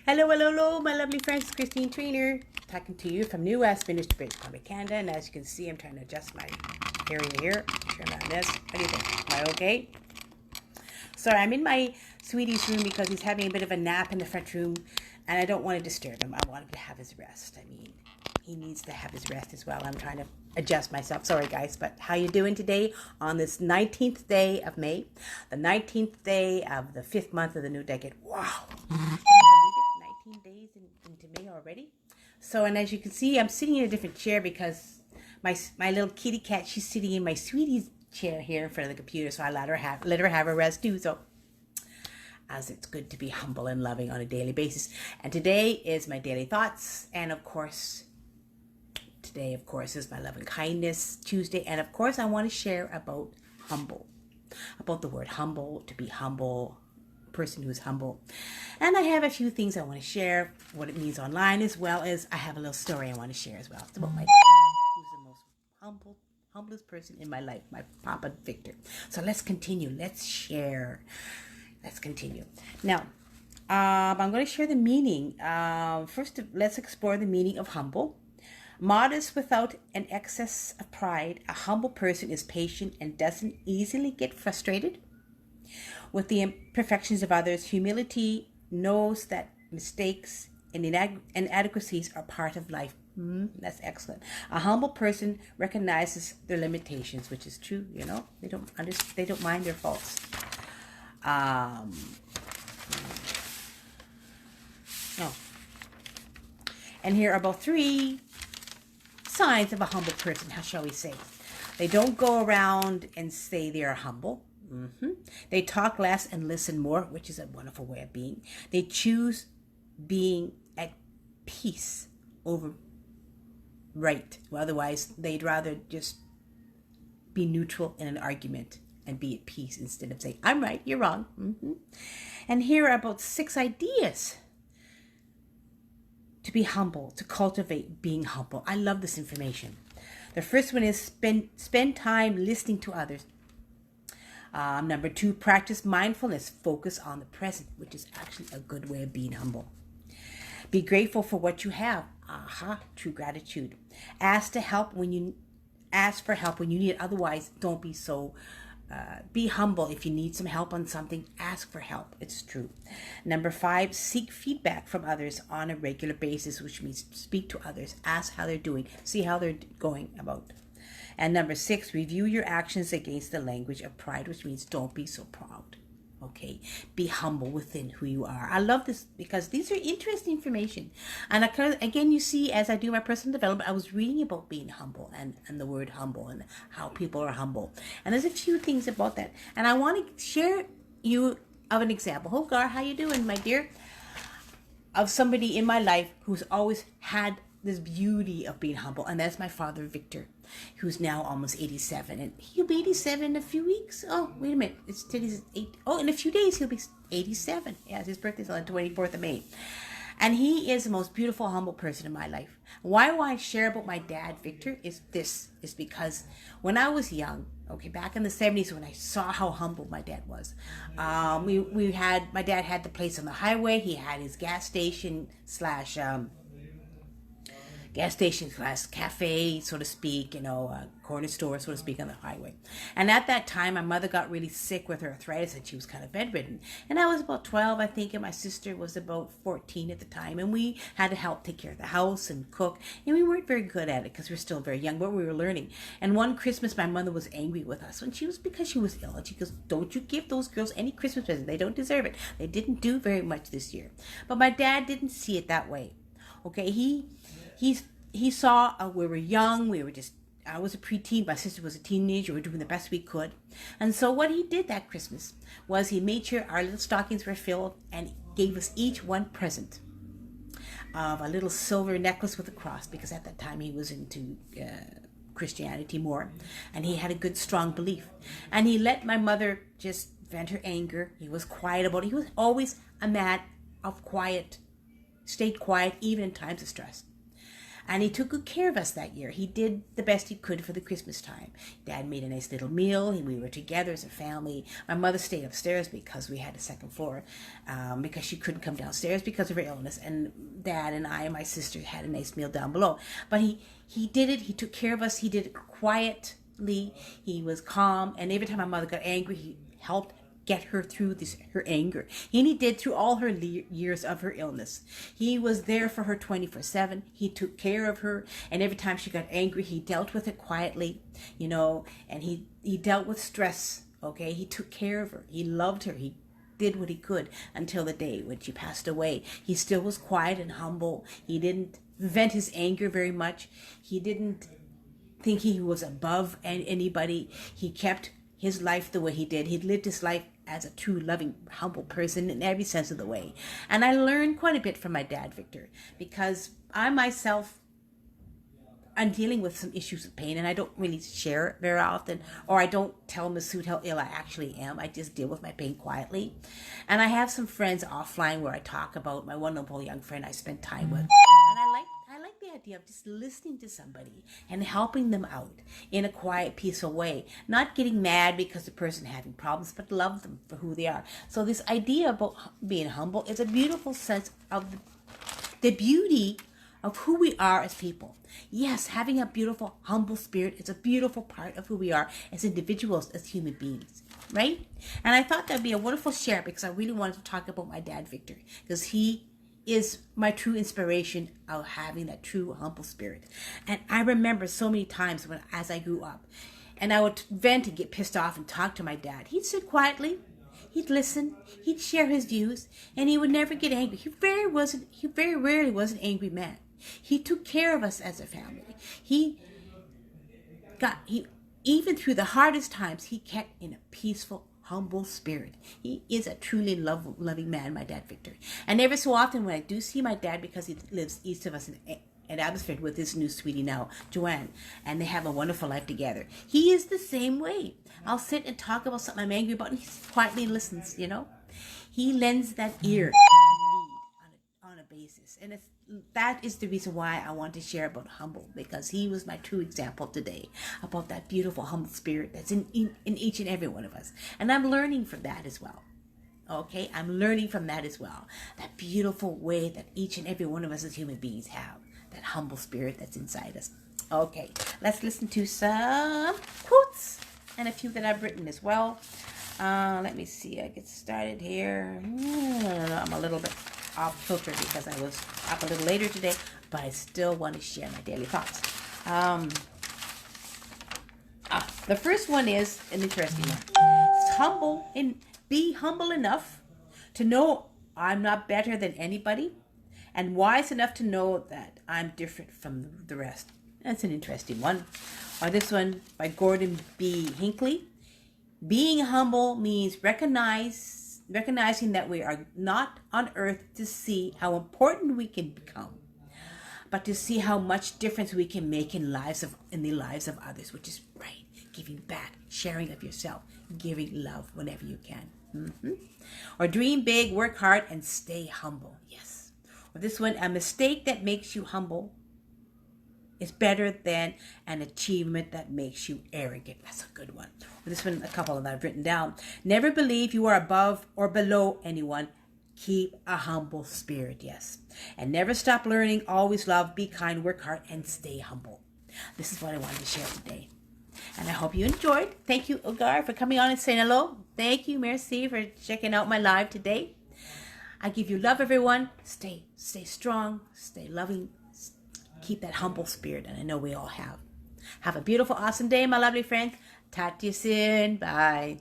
Hello, hello, hello, my lovely friends. It's Christine Trainor talking to you from New Westminster, British Columbia, Canada. And as you can see, I'm trying to adjust my area here. Turn on this. What do you think? Am I okay? Sorry, I'm in my sweetie's room because he's having a bit of a nap in the front room, and I don't want to disturb him. I want him to have his rest. I mean, he needs to have his rest as well. I'm trying to adjust myself. Sorry, guys, but how you doing today on this 19th day of May, the 19th day of the 5th month of the new decade? Wow. Can you believe it? 19 days into May already. So, and as you can see, I'm sitting in a different chair because my little kitty cat, she's sitting in my sweetie's chair here in front of the computer, so I let her have her rest too. So, as it's good to be humble and loving on a daily basis. And today is my daily thoughts, and of course, today, of course, is my love and kindness Tuesday, and of course, I want to share about the word humble, to be humble, person who's humble. And I have a few things I want to share, what it means online, as well as I have a little story I want to share as well. It's about my dad, who's the most humblest person in my life, my Papa Victor. So let's continue. Let's share. Let's continue. Now, I'm going to share the meaning. First, let's explore the meaning of humble. Modest without an excess of pride, a humble person is patient and doesn't easily get frustrated with the imperfections of others. Humility knows that mistakes and inadequacies are part of life. That's excellent. A humble person recognizes their limitations, which is true. You know, they don't mind their faults. And here are about 3 signs of a humble person. How shall we say? They don't go around and say they are humble. They talk less and listen more, which is a wonderful way of being. They choose being at peace over right. Well, otherwise, they'd rather just be neutral in an argument and be at peace instead of saying, I'm right, you're wrong. And here are about 6 ideas to be humble, to cultivate being humble. I love this information. The first one is spend time listening to others. Number 2, practice mindfulness. Focus on the present, which is actually a good way of being humble. Be grateful for what you have. True gratitude. Ask for help when you need it. Otherwise, don't be so. Be humble. If you need some help on something, ask for help. It's true. Number 5, seek feedback from others on a regular basis, which means speak to others, ask how they're doing, see how they're going about. And number 6, review your actions against the language of pride, which means don't be so proud. Okay, be humble within who you are. I love this because these are interesting information. And again, you see, as I do my personal development, I was reading about being humble and the word humble and how people are humble. And there's a few things about that. And I want to share you of an example. Oh, Gar, how you doing, my dear? Of somebody in my life who's always had this beauty of being humble, and that's my father Victor, who's now almost 87, and he'll be 87 in a few weeks. Oh, wait a minute, it's today's 8. Oh, in a few days he'll be 87. Yeah, his birthday's on the 24th of May, and he is the most beautiful, humble person in my life. Why I share about my dad Victor is because when I was young, okay, back in the 70s, when I saw how humble my dad was, my dad had the place on the highway. He had his gas station slash cafe, so to speak, a corner store, so to speak, on the highway. And at that time, my mother got really sick with her arthritis and she was kind of bedridden. And I was about 12, I think, and my sister was about 14 at the time. And we had to help take care of the house and cook. And we weren't very good at it because we were still very young, but we were learning. And one Christmas, my mother was angry with us. And because she was ill. And she goes, don't you give those girls any Christmas presents. They don't deserve it. They didn't do very much this year. But my dad didn't see it that way. Okay, he saw we were young. I was a preteen. My sister was a teenager. We were doing the best we could. And so what he did that Christmas was he made sure our little stockings were filled and gave us each one present of a little silver necklace with a cross, because at that time he was into Christianity more, and he had a good, strong belief. And he let my mother just vent her anger. He was quiet about it. He was always a man of quiet, stayed quiet even in times of stress. And he took good care of us that year. He did the best he could for the Christmas time. Dad made a nice little meal. We were together as a family. My mother stayed upstairs because we had a second floor, because she couldn't come downstairs because of her illness. And Dad and I and my sister had a nice meal down below. But he did it. He took care of us. He did it quietly. He was calm. And every time my mother got angry, he helped get her through her anger. And he did through all her years of her illness. He was there for her 24/7. He took care of her, and every time she got angry, he dealt with it quietly, and he dealt with stress. Okay, he took care of her. He loved her. He did what he could until the day when she passed away. He still was quiet and humble. He didn't vent his anger very much. He didn't think he was above anybody. He kept his life the way he did. He lived his life as a true, loving, humble person in every sense of the way. And I learned quite a bit from my dad, Victor, because I myself, I'm dealing with some issues of pain, and I don't really share it very often, or I don't tell Masood how ill I actually am. I just deal with my pain quietly. And I have some friends offline where I talk about my wonderful young friend I spent time with. And I like the idea of just listening to somebody and helping them out in a quiet, peaceful way. Not getting mad because the person having problems, but love them for who they are. So this idea about being humble is a beautiful sense of the beauty of who we are as people. Yes, having a beautiful, humble spirit is a beautiful part of who we are as individuals, as human beings, right? And I thought that'd be a wonderful share because I really wanted to talk about my dad, Victor, because he is my true inspiration of having that true, humble spirit. And I remember so many times as I grew up, and I would vent and get pissed off and talk to my dad. He'd sit quietly. He'd listen, he'd share his views, and he would never get angry. He very rarely was an angry man. He took care of us as a family. Even through the hardest times, he kept in a peaceful, humble spirit. He is a truly loving man, my dad, Victor. And every so often when I do see my dad, because he lives east of us in Abbotsford with his new sweetie now, Joanne, and they have a wonderful life together. He is the same way. I'll sit and talk about something I'm angry about, and he quietly listens, He lends that ear that you need on a basis. And that is the reason why I want to share about humble, because he was my true example today about that beautiful, humble spirit that's in each and every one of us. And I'm learning from that as well. Okay, I'm learning from that as well. That beautiful way that each and every one of us as human beings have. That humble spirit that's inside us. Okay, let's listen to some quotes and a few that I've written as well. Let me see. I get started here. I'm a little bit off filter because I was up a little later today, but I still want to share my daily thoughts. The first one is an interesting one. Be humble enough to know I'm not better than anybody, and wise enough to know that I'm different from the rest. That's an interesting one. Or this one by Gordon B. Hinckley. Being humble means recognizing that we are not on earth to see how important we can become, but to see how much difference we can make in the lives of others, which is right. Giving back, sharing of yourself, giving love whenever you can. Or dream big, work hard, and stay humble. Yes. Or this one, a mistake that makes you humble is better than an achievement that makes you arrogant. That's a good one. Or this one, a couple that I've written down. Never believe you are above or below anyone. Keep a humble spirit, yes. And never stop learning. Always love, be kind, work hard, and stay humble. This is what I wanted to share today. And I hope you enjoyed. Thank you, Ogar, for coming on and saying hello. Thank you, Merci, for checking out my live today. I give you love, everyone. Stay strong, stay loving. Keep that humble spirit, and I know we all have. Have a beautiful, awesome day, my lovely friends. Talk to you soon. Bye.